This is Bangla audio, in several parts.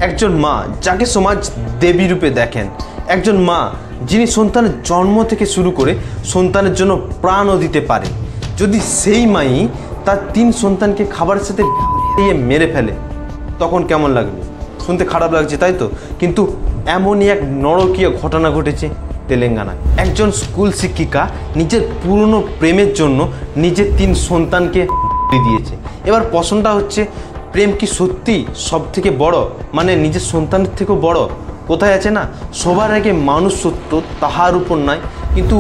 একজন মা যাকে সমাজ দেবী রূপে দেখেন, একজন মা যিনি সন্তানের জন্ম থেকে শুরু করে সন্তানের জন্য প্রাণও দিতে পারে, যদি সেই মাই তার 3 সন্তানকে খাবারের সাথে মেরে ফেলে তখন কেমন লাগবে? শুনতে খারাপ লাগছে, তাই তো? কিন্তু এমনই এক নরকীয় ঘটনা ঘটেছে তেলেঙ্গানায়। একজন স্কুল শিক্ষিকা নিজের পুরনো প্রেমের জন্য নিজের 3 সন্তানকে দিয়েছে। এবার প্রশ্নটা হচ্ছে, প্রেম কি সত্যি সব থেকে বড়, মানে নিজের সন্তানের থেকেও বড়? কোথায় আছে না, সবার আগে মানুষ সত্য তাহার উপর নয়, কিন্তু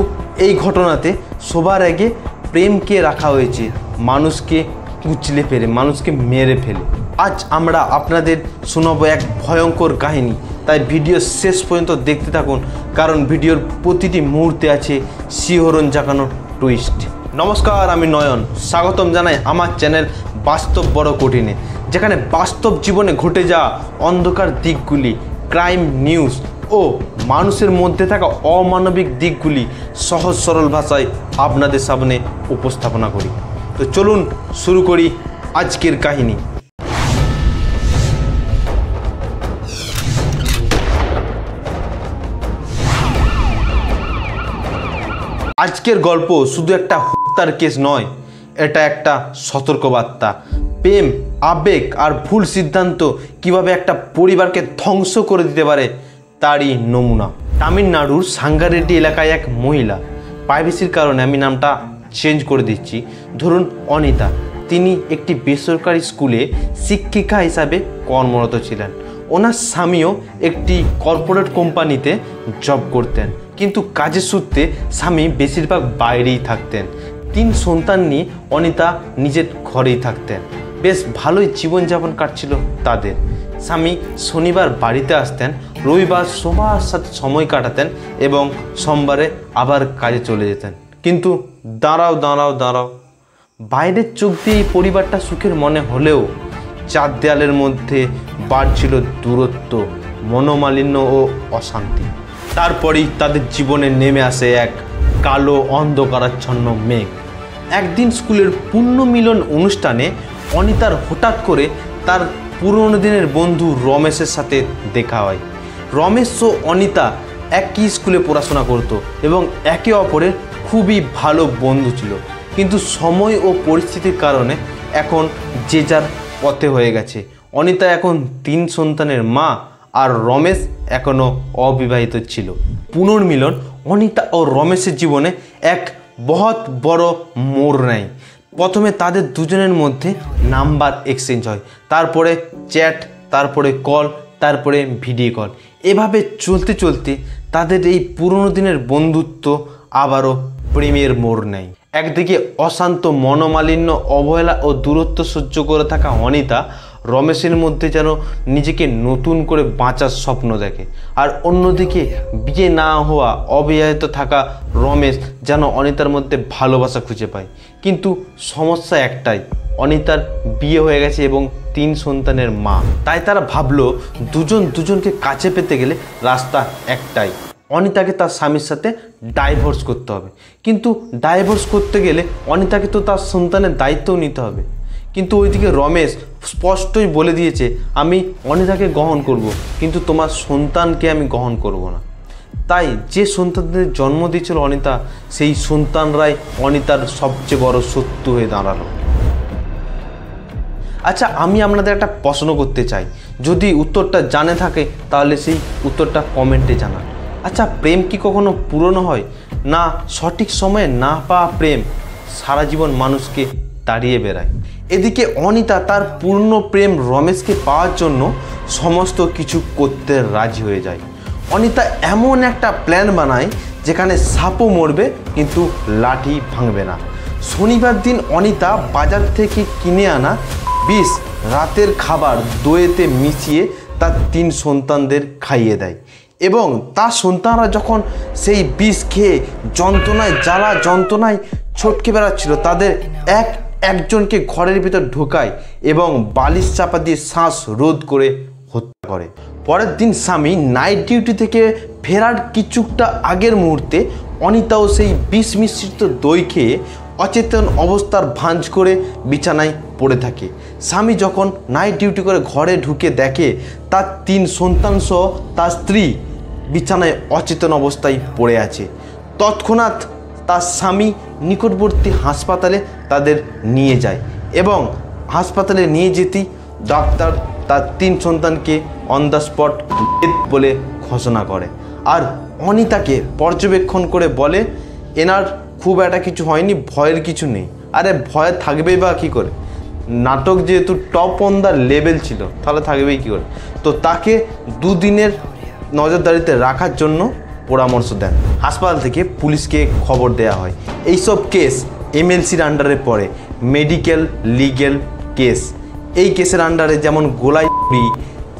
এই ঘটনাতে সবার আগে প্রেমকে রাখা হয়েছে মানুষকে কুচলে ফেলে, মানুষকে মেরে ফেলে। আজ আমরা আপনাদের শোনাবো এক ভয়ঙ্কর কাহিনী, তাই ভিডিও শেষ পর্যন্ত দেখতে থাকুন, কারণ ভিডিওর প্রতিটি মুহূর্তে আছে শিহরণ জাগানোর টুইস্ট। নমস্কার, আমি নয়ন, স্বাগতম জানাই আমার চ্যানেল বাস্তব বড় কঠিনে, যেখানে বাস্তব জীবনে ঘটে যাওয়া অন্ধকার দিকগুলি, ক্রাইম নিউজ ও মানুষের মধ্যে থাকা অমানবিক দিকগুলি সহজ সরল ভাষায় আপনাদের সামনে উপস্থাপনা করি। তো চলুন শুরু করি আজকের কাহিনী। আজকের গল্প শুধু একটা হত্যার কেস নয়, এটা একটা সতর্কবার্তা। প্রেম, আবেগ আর ভুল সিদ্ধান্ত কিভাবে একটা পরিবারকে ধ্বংস করে দিতে পারে তারই নমুনা। তামিলনাড়ুর সাঙ্গারেড্ডি এলাকায় এক মহিলা, প্রাইভেসির কারণে আমি নামটা চেঞ্জ করে দিচ্ছি, ধরুন অনিতা। তিনি একটি বেসরকারি স্কুলে শিক্ষিকা হিসাবে কর্মরত ছিলেন। ওনার স্বামীও একটি কর্পোরেট কোম্পানিতে জব করতেন, কিন্তু কাজের সূত্রে স্বামী বেশিরভাগ বাইরেই থাকতেন। 3 সন্তান নিয়ে অনিতা নিজের ঘরেই থাকতেন। বেশ ভালোই জীবনযাপন কাটছিল তাদের। স্বামী শনিবার বাড়িতে আসতেন, রবিবার সবার সাথে সময় কাটাতেন এবং সোমবারে আবার কাজে চলে যেতেন। কিন্তু দাঁড়াও, বাইরের চোখ দিয়ে এই পরিবারটা সুখের মনে হলেও 4 দেয়ালের মধ্যে বাড়ছিল দূরত্ব, মনোমালিন্য ও অশান্তি। তারপরেই তাদের জীবনে নেমে আসে এক কালো অন্ধকারাচ্ছন্ন মেঘ। একদিন স্কুলের পুণ্যমিলন অনুষ্ঠানে অনিতার হঠাৎ করে তার পুরনো দিনের বন্ধু রমেশের সাথে দেখা হয়। রমেশ ও অনিতা একই স্কুলে পড়াশোনা করত এবং একে অপরের খুবই ভালো বন্ধু ছিল, কিন্তু সময় ও পরিস্থিতির কারণে এখন যে যার পথে হয়ে গেছে। অনিতা এখন 3 সন্তানের মা আর রমেশ এখনও অবিবাহিত ছিল। পুনর্মিলন অনিতা ও রমেশের জীবনে এক বহুত বড় মোড় নেয়। প্রথমে তাদের দুজনের মধ্যে নাম্বার এক্সচেঞ্জ হয়, তারপরে চ্যাট, তারপরে কল, তারপরে ভিডিও কল। এভাবে চলতে চলতে তাদের এই পুরনো দিনের বন্ধুত্ব আবারও প্রেমের মোড় নেয়। একদিকে অশান্ত মনোমালিন্য, অবহেলা ও দূরত্ব সহ্য করে থাকা অনিতা রমেশের মধ্যে যেন নিজেকে নতুন করে বাঁচার স্বপ্ন দেখে, আর অন্যদিকে বিয়ে না হওয়া অবিবাহিত থাকা রমেশ যেন অনিতার মধ্যে ভালোবাসা খুঁজে পায়। কিন্তু সমস্যা একটাই, অনিতার বিয়ে হয়ে গেছে এবং 3 সন্তানের মা। তাই তারা ভাবলো দুজনকে কাছে পেতে গেলে রাস্তা একটাই, অনিতাকে তার স্বামীর সাথে ডাইভোর্স করতে হবে। কিন্তু ডাইভোর্স করতে গেলে অনিতাকে তো তার সন্তানের দায়িত্বও নিতে হবে। কিন্তু ওইদিকে রমেশ স্পষ্টই বলে দিয়েছে, আমি অনিতাকে গ্রহণ করব, কিন্তু তোমার সন্তানকে আমি গ্রহণ করব না। তাই যে সন্তানদের জন্ম দিয়েছিল অনিতা, সেই সন্তানরাই অনিতার সবচেয়ে বড় শত্রু হয়ে দাঁড়ালো। আচ্ছা, আমি আপনাদের একটা প্রশ্ন করতে চাই, যদি উত্তরটা জানে থাকে তাহলে সেই উত্তরটা কমেন্টে জানান। আচ্ছা, প্রেম কি কখনো পুরনো হয় না? সঠিক সময়ে না পাওয়া প্রেম সারা জীবন মানুষকে তাড়িয়ে বেড়ায়। এদিকে অনিতা তার পূর্ণ প্রেম রমেশকে পাওয়ার জন্য সমস্ত কিছু করতে রাজি হয়ে যায়। অনিতা এমন একটা প্ল্যান বানায় যেখানে সাপও মরবে কিন্তু লাঠি ভাঙবে না। শনিবার দিন অনিতা বাজার থেকে কিনে আনা বিষ রাতের খাবার দইতে মিশিয়ে তার 3 সন্তানদের খাইয়ে দেয় এবং তার সন্তানরা যখন সেই বিষ খেয়ে জ্বালা যন্ত্রণায় ছটকে বেড়াচ্ছিল, তাদের একজনকে ঘরের ভিতর ঢোকায় এবং বালিশ চাপা দিয়ে শ্বাস রোধ করে হত্যা করে। পরের দিন স্বামী নাইট ডিউটি থেকে ফেরার কিছুটা আগের মুহূর্তে অনিতাও সেই বিষ মিশ্রিত দই খেয়ে অচেতন অবস্থার ভাঁজ করে বিছানায় পড়ে থাকে। স্বামী যখন নাইট ডিউটি করে ঘরে ঢুকে দেখে তার 3 সন্তান সহ তার স্ত্রী বিছানায় অচেতন অবস্থায় পড়ে আছে। তৎক্ষণাৎ তার স্বামী নিকটবর্তী হাসপাতালে তাদের নিয়ে যায় এবং হাসপাতালে নিয়ে যেতেই ডাক্তার তার 3 সন্তানকে অন দ্য স্পট ডেথ বলে ঘোষণা করে। আর অনিতাকে পর্যবেক্ষণ করে বলে এনার খুব একটা কিছু হয়নি, ভয়ের কিছু নেই। আরে ভয় থাকবেই বা কী করে, নাটক যেহেতু টপ অন দ্য লেভেল ছিল তাহলে থাকবেই কী করে। তো তাকে 2 দিনের নজরদারিতে রাখার জন্য পরামর্শ দেন। হাসপাতাল থেকে পুলিশকে খবর দেওয়া হয়। এইসব কেস এমএলসির আন্ডারে পড়ে, মেডিকেল লিগ্যাল কেস। এই কেসের আন্ডারে যেমন গোলায়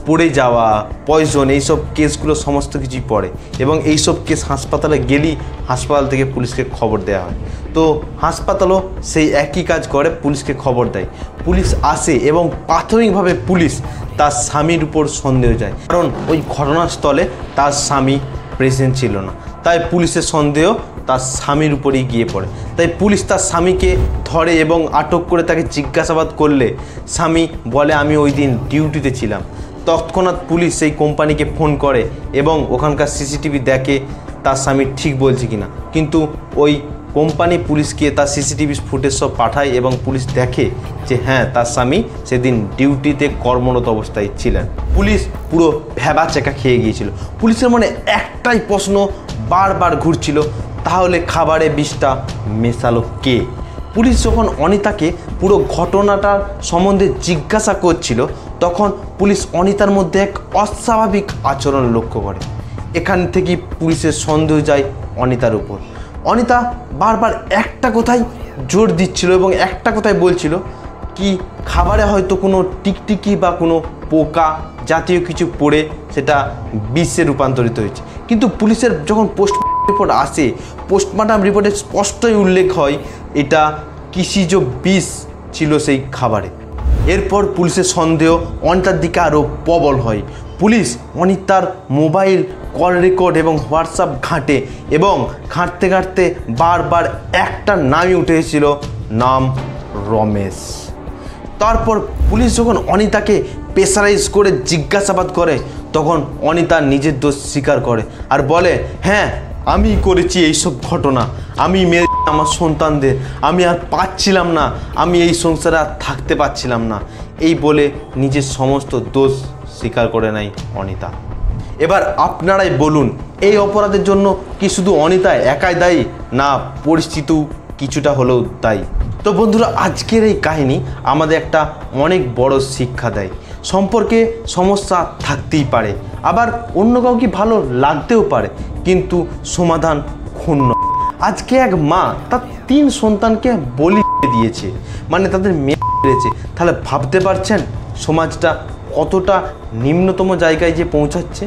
পড়ে যাওয়া, পয়জন, এইসব কেসগুলো সমস্ত কিছুই পড়ে এবং এইসব কেস হাসপাতালে গেলেই হাসপাতাল থেকে পুলিশকে খবর দেওয়া হয়। তো হাসপাতালও সেই একই কাজ করে, পুলিশকে খবর দেয়। পুলিশ আসে এবং প্রাথমিকভাবে পুলিশ তার স্বামীর উপর সন্দেহ যায়, কারণ ওই ঘটনাস্থলে তার স্বামী প্রেজেন্ট ছিল না। তাই পুলিশের সন্দেহ তার স্বামীর উপরেই গিয়ে পড়ে। তাই পুলিশ তার স্বামীকে ধরে এবং আটক করে তাকে জিজ্ঞাসাবাদ করলে স্বামী বলে আমি ওই দিন ডিউটিতে ছিলাম। তৎক্ষণাৎ পুলিশ সেই কোম্পানিকে ফোন করে এবং ওখানকার সিসিটিভি দেখে তার স্বামী ঠিক বলছে কিনা। কিন্তু ওই কোম্পানি পুলিশকে তার সিসিটিভি ফুটেজ সব পাঠায় এবং পুলিশ দেখে যে হ্যাঁ তার স্বামী সেদিন ডিউটিতে কর্মরত অবস্থায় ছিলেন। পুলিশ পুরো ভ্যাবা চেকা খেয়ে গিয়েছিল। পুলিশের মনে একটাই প্রশ্ন বারবার ঘুরছিল, তাহলে খাবারে বিষটা মেশালো কে? পুলিশ যখন অনিতাকে পুরো ঘটনাটার সম্বন্ধে জিজ্ঞাসা করছিল তখন পুলিশ অনিতার মধ্যে এক অস্বাভাবিক আচরণ লক্ষ্য করে। এখান থেকেই পুলিশের সন্দেহ যায় অনিতার উপর। অনিতা বারবার একটা কথাই জোর দিচ্ছিল এবং একটা কথাই বলছিল কি খাবারে হয়তো কোনো টিকটিকি বা কোনো পোকা জাতীয় কিছু পড়ে সেটা বিষে রূপান্তরিত হয়েছে। কিন্তু পুলিশের যখন পোস্টমর্টম রিপোর্ট আসে, পোস্টমর্টম রিপোর্টে স্পষ্টই উল্লেখ হয় এটা কৃষিজ বিষ ছিল সেই খাবারে। এরপর পুলিশের সন্দেহ অনিতার দিকে আরও প্রবল হয়। পুলিশ অনিতার মোবাইল কল রেকর্ড এবং হোয়াটসঅ্যাপ ঘাঁটে এবং ঘাঁটতে ঘাঁটতে বারবার একটা নামই উঠে এসেছিল, নাম রমেশ। তারপর পুলিশ যখন অনিতাকে প্রেসারাইজ করে জিজ্ঞাসাবাদ করে তখন অনিতা নিজের দোষ স্বীকার করে আর বলে হ্যাঁ আমি করেছি এইসব ঘটনা, আমি মেরে আমার সন্তানদের, আমি আর পাচ্ছিলাম না, আমি এই সংসারে আর থাকতে পারছিলাম না, এই বলে নিজের সমস্ত দোষ স্বীকার করে নেয় অনিতা। এবার আপনারাই বলুন এই অপরাধের জন্য কি শুধু অনিতা একাই দায়ী, না পরিস্থিতিও কিছুটা হলেও দায়ী? তো বন্ধুরা আজকের এই কাহিনী আমাদের একটা অনেক বড় শিক্ষা দেয়। সম্পর্কে সমস্যা থাকতেই পারে, আবার অন্য কাউকে ভালো লাগতেও পারে, কিন্তু সমাধান খুন নয়। আজকে এক মা তার 3 সন্তানকে বলি দিয়েছে, মানে তাদের মেয়ে মেরেছে। তাহলে ভাবতে পারছেন সমাজটা কতটা নিম্নতম জায়গায় যে পৌঁছাচ্ছে।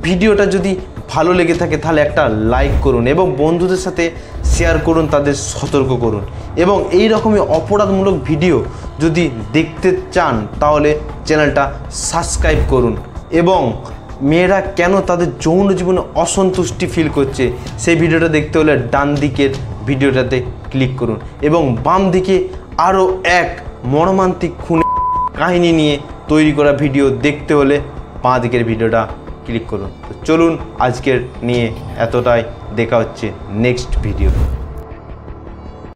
ভিডিওটা যদি ভালো লেগে থাকে তাহলে একটা লাইক করুন এবং বন্ধুদের সাথে শেয়ার করুন, তাদের সতর্ক করুন। এবং এই রকমই অপরাধমূলক ভিডিও যদি দেখতে চান তাহলে চ্যানেলটা সাবস্ক্রাইব করুন। এবং মেয়েরা কেন তাদের যৌন জীবনে অসন্তুষ্টি ফিল করছে সেই ভিডিওটা দেখতে হলে ডান দিকের ভিডিওটাতে ক্লিক করুন এবং বাম দিকে আরও এক মর্মান্তিক খুনের কাহিনী নিয়ে তৈরি করা ভিডিও দেখতে হলে বাঁ দিকের ভিডিওটা ক্লিক করুন। তো চলুন আজকের নিয়ে এতটাই, দেখা হচ্ছে নেক্সট ভিডিও।